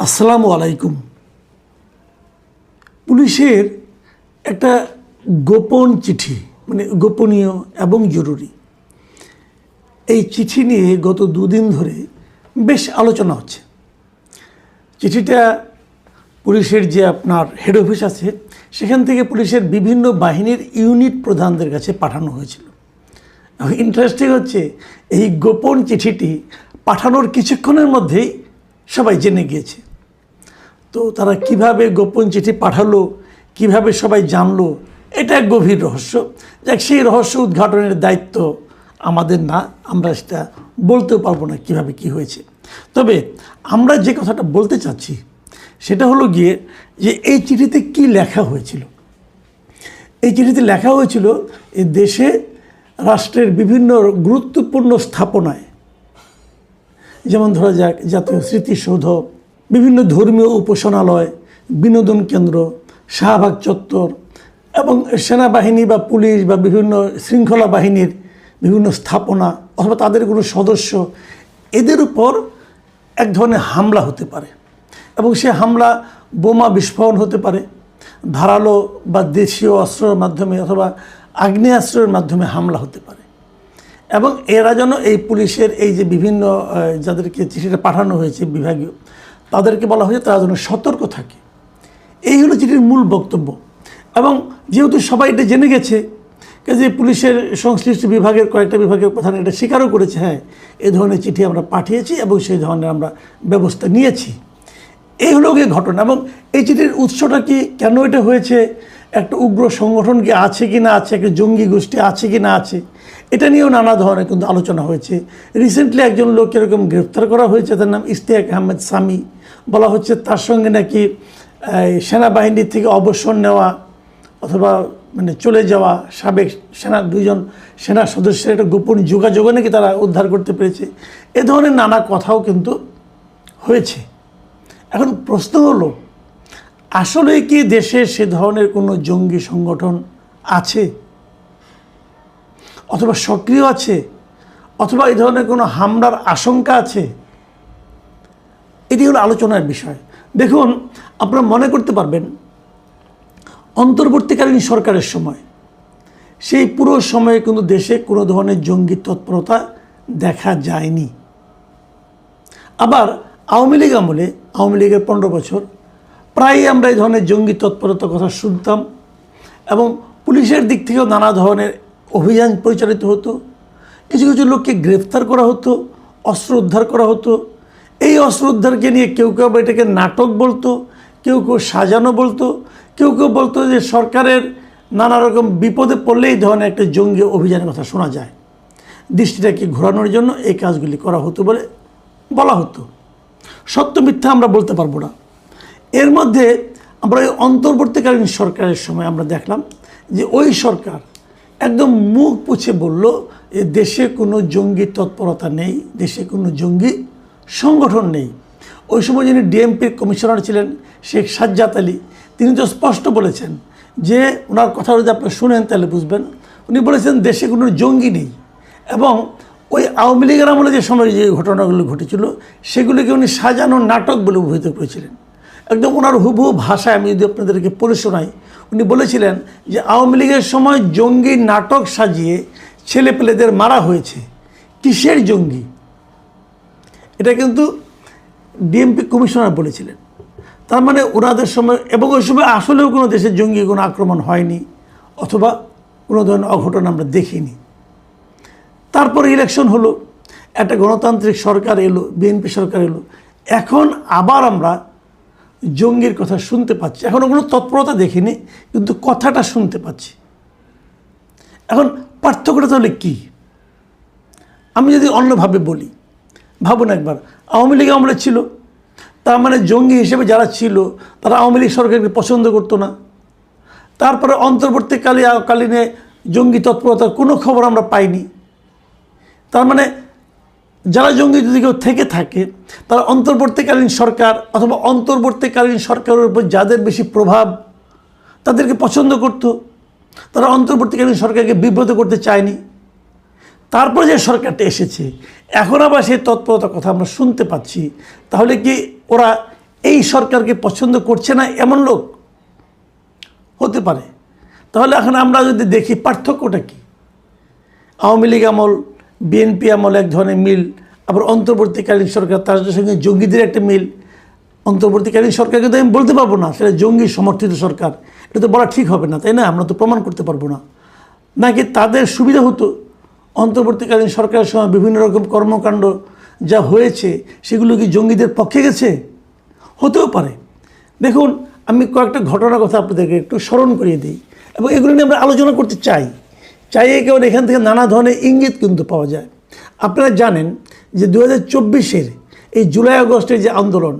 আসসালামু আলাইকুম। পুলিশের একটা গোপন চিঠি, মানে গোপনীয় এবং জরুরি, এই চিঠি নিয়ে গত দুদিন ধরে বেশ আলোচনা হচ্ছে। চিঠিটা পুলিশের যে আপনার হেড অফিস আছে সেখান থেকে পুলিশের বিভিন্ন বাহিনীর ইউনিট প্রধানদের কাছে পাঠানো হয়েছিল। ইন্টারেস্টিং হচ্ছে, এই গোপন চিঠিটি পাঠানোর কিছুক্ষণের মধ্যেই সবাই জেনে গিয়েছে। তো তারা কিভাবে গোপন চিঠি পাঠালো, কিভাবে সবাই জানলো, এটা এক গভীর রহস্য। যাক, সেই রহস্য উদ্ঘাটনের দায়িত্ব আমাদের না, আমরা সেটা বলতেও পারবো না কিভাবে কি হয়েছে। তবে আমরা যে কথাটা বলতে চাচ্ছি সেটা হলো গিয়ে যে এই চিঠিতে কি লেখা হয়েছিল। এই চিঠিতে লেখা হয়েছিল এই দেশে রাষ্ট্রের বিভিন্ন গুরুত্বপূর্ণ স্থাপনায়, যেমন ধরা যাক জাতীয় স্মৃতিসৌধ, বিভিন্ন ধর্মীয় উপাসনালয়, বিনোদন কেন্দ্র, শাহবাগ চত্বর এবং সেনাবাহিনী বা পুলিশ বা বিভিন্ন শৃঙ্খলা বাহিনীর বিভিন্ন স্থাপনা অথবা তাদের কোনো সদস্য, এদের উপর এক ধরনের হামলা হতে পারে এবং সে হামলা বোমা বিস্ফোরণ হতে পারে, ধারালো বা দেশীয় অস্ত্রের মাধ্যমে অথবা আগ্নেয়াস্ত্রের মাধ্যমে হামলা হতে পারে। এবং এরা যেন এই পুলিশের এই যে বিভিন্ন যাদেরকে চিঠিটা পাঠানো হয়েছে বিভাগীয়, তাদেরকে বলা হয়েছে তারা যেন সতর্ক থাকে। এই হলো চিঠির মূল বক্তব্য। এবং যেহেতু সবাই এটা জেনে গেছে, যে পুলিশের সংশ্লিষ্ট বিভাগের কয়েকটা বিভাগের প্রধান এটা স্বীকারও করেছে, হ্যাঁ এই ধরনের চিঠি আমরা পাঠিয়েছি এবং সেই ধরনের আমরা ব্যবস্থা নিয়েছি। এই হলো গিয়ে ঘটনা। এবং এই চিঠির উৎসটা কি, কেন এটা হয়েছে, একটা উগ্র সংগঠন কি আছে কি না আছে, একটা জঙ্গি গোষ্ঠী আছে কি না আছে, এটা নিয়েও নানা ধরনের কিন্তু আলোচনা হয়েছে। রিসেন্টলি একজন লোক এরকম গ্রেফতার করা হয়েছে, তার নাম ইশতিয়াক আহমেদ সামি। বলা হচ্ছে তার সঙ্গে নাকি সেনাবাহিনীর থেকে অবসর নেওয়া অথবা মানে চলে যাওয়া সাবেক দুইজন সেনা সদস্যের একটা গোপন যোগাযোগও নাকি তারা উদ্ধার করতে পেরেছে। এ ধরনের নানা কথাও কিন্তু হয়েছে। এখন প্রশ্ন হলো, আসলে কি দেশে সে ধরনের কোনো জঙ্গি সংগঠন আছে অথবা সক্রিয় আছে অথবা এই ধরনের কোনো হামলার আশঙ্কা আছে? এটি হলো আলোচনার বিষয়। দেখুন, আপনারা মনে করতে পারবেন অন্তর্বর্তীকালীন সরকারের সময়, সেই পুরো সময়ে কিন্তু দেশে কোনো ধরনের জঙ্গি তৎপরতা দেখা যায়নি। আবার আওয়ামী লীগ আমলে, আওয়ামী লীগের 15 বছর প্রায়ই আমরা এই ধরনের জঙ্গি তৎপরতার কথা শুনতাম এবং পুলিশের দিক থেকেও নানা ধরনের অভিযান পরিচালিত হতো। কিছু কিছু লোককে গ্রেফতার করা হতো, অস্ত্র উদ্ধার করা হতো। এই অস্ত্র উদ্ধারকে নিয়ে কেউ কেউ এটাকে নাটক বলতো, কেউ কেউ সাজানো বলতো, কেউ কেউ বলতো যে সরকারের নানা রকম বিপদে পড়লে এই ধরনের একটা জঙ্গি অভিযানের কথা শোনা যায়, দৃষ্টিটাকে ঘোরানোর জন্য এই কাজগুলি করা হতো বলে বলা হতো। সত্য মিথ্যা আমরা বলতে পারবো না। এর মধ্যে আমরা এই অন্তর্বর্তীকালীন সরকারের সময় আমরা দেখলাম যে ওই সরকার একদম মুখ পুছে বলল যে দেশে কোনো জঙ্গি তৎপরতা নেই, দেশে কোনো জঙ্গি সংগঠন নেই। ওই সময় যিনি ডিএমপির কমিশনার ছিলেন শেখ সাজ্জাদ আলী, তিনি তো স্পষ্ট বলেছেন যে, ওনার কথা যদি আপনি শুনেন তাহলে বুঝবেন, উনি বলেছেন দেশে কোনো জঙ্গি নেই। এবং ওই আওয়ামী লীগের আমলে যে সময় যে ঘটনাগুলো ঘটেছিল সেগুলিকে উনি সাজানো নাটক বলে অভিহিত করেছিলেন। একদম ওনার হুবহু ভাষায় আমি যদি আপনাদেরকে পড়ে শোনাই, উনি বলেছিলেন যে আওয়ামী লীগের সময় জঙ্গি নাটক সাজিয়ে ছেলেপেলেদের মারা হয়েছে। কিসের জঙ্গি? এটা কিন্তু ডিএমপি কমিশনার বলেছিলেন। তার মানে ওনাদের সময়, এবং ওই সময় আসলেও কোনো দেশের জঙ্গি কোনো আক্রমণ হয়নি অথবা কোনো ধরনের অঘটন আমরা দেখিনি। তারপর ইলেকশন হলো, একটা গণতান্ত্রিক সরকার এলো, বিএনপি সরকার এলো। এখন আবার আমরা জঙ্গির কথা শুনতে পাচ্ছি। এখনও কোনো তৎপরতা দেখিনি, কিন্তু কথাটা শুনতে পাচ্ছি। এখন পার্থক্যটা তাহলে কী? আমি যদি অন্যভাবে বলি, ভাবুন একবার, আওয়ামী লীগ আমলে ছিল, তার মানে জঙ্গি হিসেবে যারা ছিল তারা আওয়ামী লীগ সরকারকে পছন্দ করতো না। তারপরে অন্তর্বর্তীকালীনে জঙ্গি তৎপরতার কোনো খবর আমরা পাইনি। তার মানে যারা জঙ্গি যদি কেউ থেকে থাকে, তারা অন্তর্বর্তীকালীন সরকার অথবা অন্তর্বর্তীকালীন সরকারের উপর যাদের বেশি প্রভাব তাদেরকে পছন্দ করত, তারা অন্তর্বর্তীকালীন সরকারকে বিব্রত করতে চায়নি। তারপরে যে সরকারটা এসেছে, এখন আবার সেই তৎপরতার কথা আমরা শুনতে পাচ্ছি। তাহলে কি ওরা এই সরকারকে পছন্দ করছে না এমন লোক হতে পারে। তাহলে এখন আমরা যদি দেখি পার্থক্যটা কি, আওয়ামী লীগ আমল বিএনপি আমল এক ধরনের মিল, আবার অন্তর্বর্তীকালীন সরকার তার সঙ্গে জঙ্গিদের একটা মিল। অন্তর্বর্তীকালীন সরকারকে তো আমি বলতে পারবো না সেটা জঙ্গি সমর্থিত সরকার, এটা তো বলা ঠিক হবে না, তাই না? আমরা তো প্রমাণ করতে পারবো না। নাকি তাদের সুবিধা হতো অন্তর্বর্তীকালীন সরকারের সময় বিভিন্ন রকম কর্মকাণ্ড যা হয়েছে সেগুলো কি জঙ্গিদের পক্ষে গেছে? হতেও পারে। দেখুন, আমি কয়েকটা ঘটনার কথা আপনাদেরকে একটু স্মরণ করিয়ে দিই এবং এগুলো নিয়ে আমরা আলোচনা করতে চাই কেবল এখান থেকে নানা ধরনের ইঙ্গিত কিন্তু পাওয়া যায়। আপনারা জানেন যে 2024-এর এই জুলাই আগস্টের যে আন্দোলন,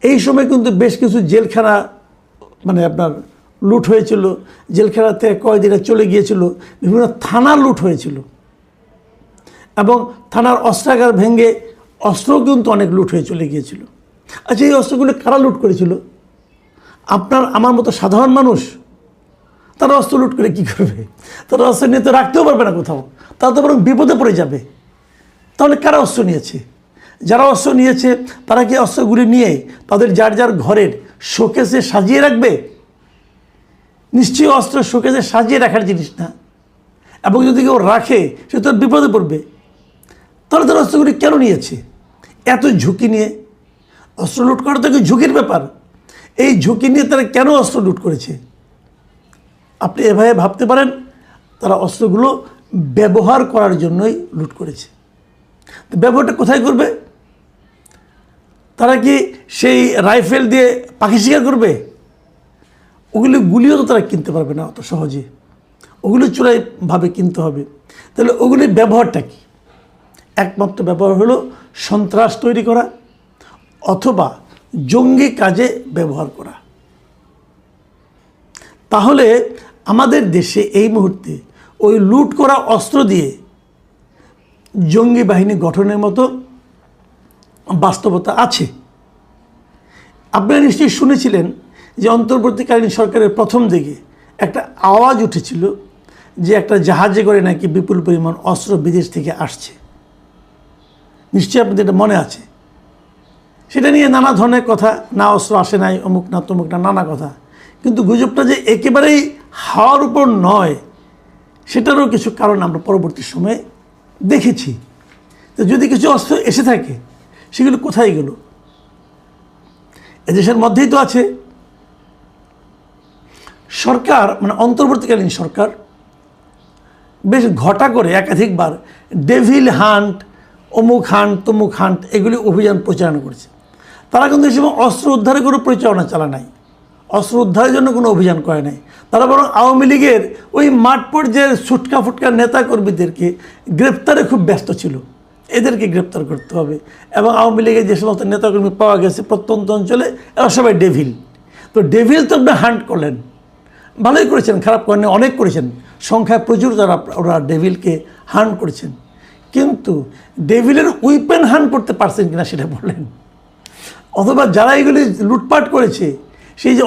এই সময় কিন্তু বেশ কিছু জেলখানা আপনার লুট হয়েছিল, জেলখানাতে কয়েদিরা চলে গিয়েছিল, বিভিন্ন থানা লুট হয়েছিল এবং থানার অস্ত্রাগার ভেঙে অস্ত্রও কিন্তু অনেক লুট হয়ে চলে গিয়েছিল। আচ্ছা, এই অস্ত্রগুলো কারা লুট করেছিল? আপনার আমার মতো সাধারণ মানুষ? তারা অস্ত্র লুট করে কী করবে? তারা অস্ত্র নিয়ে তো রাখতেও পারবে না কোথাও, তারা তো বরং বিপদে পড়ে যাবে। তাহলে কারা অস্ত্র নিয়েছে? যারা অস্ত্র নিয়েছে তারা কি অস্ত্রগুলি নিয়ে তাদের যার যার ঘরের শোকেসে সাজিয়ে রাখবে? নিশ্চয়ই অস্ত্র শোকেসে সাজিয়ে রাখার জিনিস না, এবং যদি কেউ রাখে সে তো বিপদে পড়বে। তাহলে তারা অস্ত্রগুলি কেন নিয়েছে? এত ঝুঁকি নিয়ে অস্ত্র লুট করা তো একটা ঝুঁকির ব্যাপার। এই ঝুঁকি নিয়ে তারা কেন অস্ত্র লুট করেছে? আপনি এভাবে ভাবতে পারেন, তারা অস্ত্রগুলো ব্যবহার করার জন্যই লুট করেছে। ব্যবহারটা কোথায় করবে? তারা কি সেই রাইফেল দিয়ে পাখি শিকার করবে? ওগুলি গুলিও তো তারা কিনতে পারবে না অত সহজে, ওগুলি চোরাইভাবে কিনতে হবে। তাহলে ওগুলির ব্যবহারটা কি? একমাত্র ব্যবহার হলো সন্ত্রাস তৈরি করা অথবা জঙ্গি কাজে ব্যবহার করা। তাহলে আমাদের দেশে এই মুহূর্তে ওই লুট করা অস্ত্র দিয়ে জঙ্গি বাহিনী গঠনের মতো বাস্তবতা আছে। আপনারা নিশ্চয়ই শুনেছিলেন যে অন্তর্বর্তীকালীন সরকারের প্রথম দিকে একটা আওয়াজ উঠেছিল যে একটা জাহাজে করে নাকি বিপুল পরিমাণ অস্ত্র বিদেশ থেকে আসছে। নিশ্চয়ই আপনাদের এটা মনে আছে। সেটা নিয়ে নানা ধরনের কথা, না অস্ত্র আসে নাই, অমুক না তমুক না, নানা কথা। কিন্তু গুজবটা যে একেবারেই হাওয়ার উপর নয় সেটারও কিছু কারণ আমরা পরবর্তী সময়ে দেখেছি। তো যদি কিছু অস্ত্র এসে থাকে সেগুলো কোথায় গেল? এদেশের মধ্যেই তো আছে। সরকার অন্তর্বর্তীকালীন সরকার বেশ ঘটা করে একাধিকবার ডেভিল হান্ট, অমুক হান্ট তমুক হান্ট এগুলি অভিযান পরিচালনা করেছে। তারা কিন্তু এই সময় অস্ত্র উদ্ধারের কোনো পরিচালনা চালা নাই, অস্ত্র উদ্ধারের জন্য কোনো অভিযান করে নাই। তারা বরং আওয়ামী লীগের ওই মাঠ পর্যায়ের ছুটকা ফুটকা নেতাকর্মীদেরকে গ্রেপ্তারে খুব ব্যস্ত ছিল। এদেরকে গ্রেপ্তার করতে হবে, এবং আওয়ামী লীগের যে সমস্ত নেতাকর্মী পাওয়া গেছে প্রত্যন্ত অঞ্চলে এরা সবাই ডেভিল। তো ডেভিল তো আপনি হান্ট করলেন, ভালোই করেছেন, খারাপ করেন, অনেক করেছেন, সংখ্যায় প্রচুর তারা ওরা ডেভিলকে হান্ট করেছেন। কিন্তু ডেভিলের উইপেন হান্ট করতে পারছেন কিনা সেটা বলেন। অথবা যারা এগুলি লুটপাট করেছে সেই যে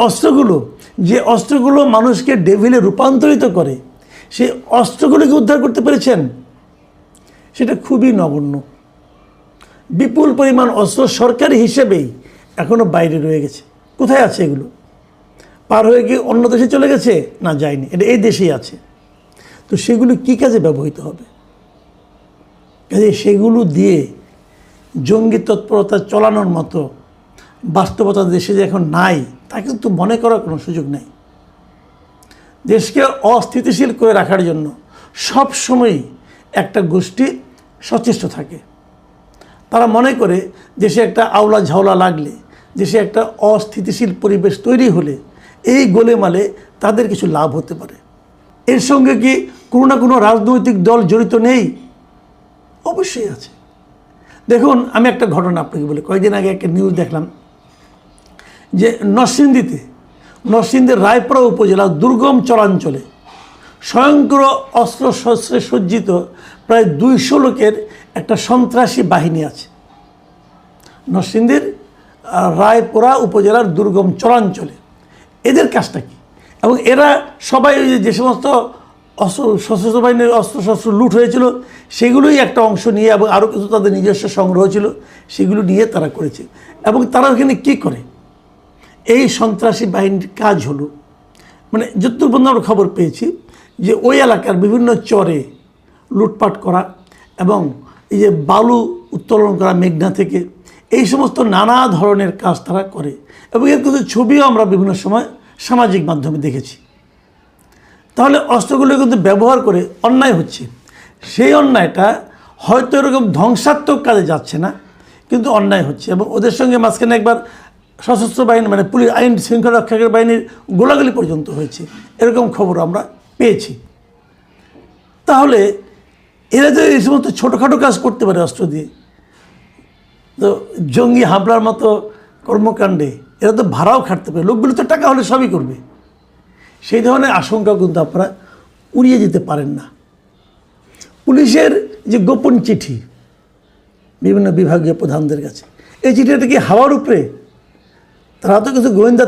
অস্ত্রগুলো মানুষকে ডেভিলে রূপান্তরিত করে, সেই অস্ত্রগুলোকে উদ্ধার করতে পেরেছেন? সেটা খুবই নগণ্য। বিপুল পরিমাণ অস্ত্র সরকারি হিসেবেই এখনও বাইরে রয়ে গেছে। কোথায় আছে এগুলো? পার হয়ে গিয়ে অন্য দেশে চলে গেছে? না, যায়নি, এটা এই দেশেই আছে। তো সেগুলো কী কাজে ব্যবহৃত হবে? কাজে সেগুলো দিয়ে জঙ্গি তৎপরতা চালানোর মতো বাস্তবতা দেশে যে এখন নাই তা কিন্তু মনে করার কোনো সুযোগ নেই। দেশকে অস্থিতিশীল করে রাখার জন্য সব সময়ই একটা গোষ্ঠী সচেষ্ট থাকে। তারা মনে করে দেশে একটা আওলা ঝাওলা লাগলে, দেশে একটা অস্থিতিশীল পরিবেশ তৈরি হলে এই গোলেমালে তাদের কিছু লাভ হতে পারে। এর সঙ্গে কি কোনো না কোনো রাজনৈতিক দল জড়িত নেই? অবশ্যই আছে। দেখুন, আমি একটা ঘটনা আপনাকে বলি। কয়েকদিন আগে একটা নিউজ দেখলাম যে নরসিংদীর রায়পুরা উপজেলার দুর্গম চরাঞ্চলে স্বয়ংক্রিয় অস্ত্রশস্ত্রে সজ্জিত প্রায় 200 লোকের একটা সন্ত্রাসী বাহিনী আছে নরসিংদীর রায়পুরা উপজেলার দুর্গম চরাঞ্চলে। এদের কাজটা কি? এবং এরা সবাই যে সমস্ত সশস্ত্র বাহিনীর অস্ত্রশস্ত্র লুট হয়েছিল সেগুলোই একটা অংশ নিয়ে, এবং আরও কিছু তাদের নিজস্ব সংগ্রহ ছিল, সেগুলো নিয়ে তারা করেছে। এবং তারা ওখানে কী করে? এই সন্ত্রাসী বাহিনীর কাজ হলো, মানে যতদূর পর্যন্ত আমরা খবর পেয়েছি যে ওই এলাকার বিভিন্ন চরে লুটপাট করা এবং এই যে বালু উত্তোলন করা মেঘনা থেকে, এই সমস্ত নানা ধরনের কাজ তারা করে এবং এর কিছু ছবিও আমরা বিভিন্ন সময় সামাজিক মাধ্যমে দেখেছি। তাহলে অস্ত্রগুলো কিন্তু ব্যবহার করে অন্যায় হচ্ছে, সেই অন্যায়টা হয়তো এরকম ধ্বংসাত্মক কাজে যাচ্ছে না, কিন্তু অন্যায় হচ্ছে। এবং ওদের সঙ্গে মাঝখানে একবার সশস্ত্র বাহিনী মানে পুলিশ আইন শৃঙ্খলা রক্ষাকারী বাহিনীর গোলাগুলি পর্যন্ত হয়েছে, এরকম খবর আমরা পেয়েছি। তাহলে এরা যে এই সমস্ত ছোটোখাটো কাজ করতে পারে অস্ত্র দিয়ে, তো জঙ্গি হামলার মতো কর্মকাণ্ডে এরা তো ভাড়াও খাটতে পারে, লোকগুলো তো টাকা হলে সবই করবে। সেই ধরনের আশঙ্কা কিন্তু আপনারা উড়িয়ে যেতে পারেন না। পুলিশের যে গোপন চিঠি বিভিন্ন বিভাগীয় প্রধানদের কাছে, এই চিঠিটা কি হাওয়ার উপরে? তারা তো কিছু গোয়েন্দা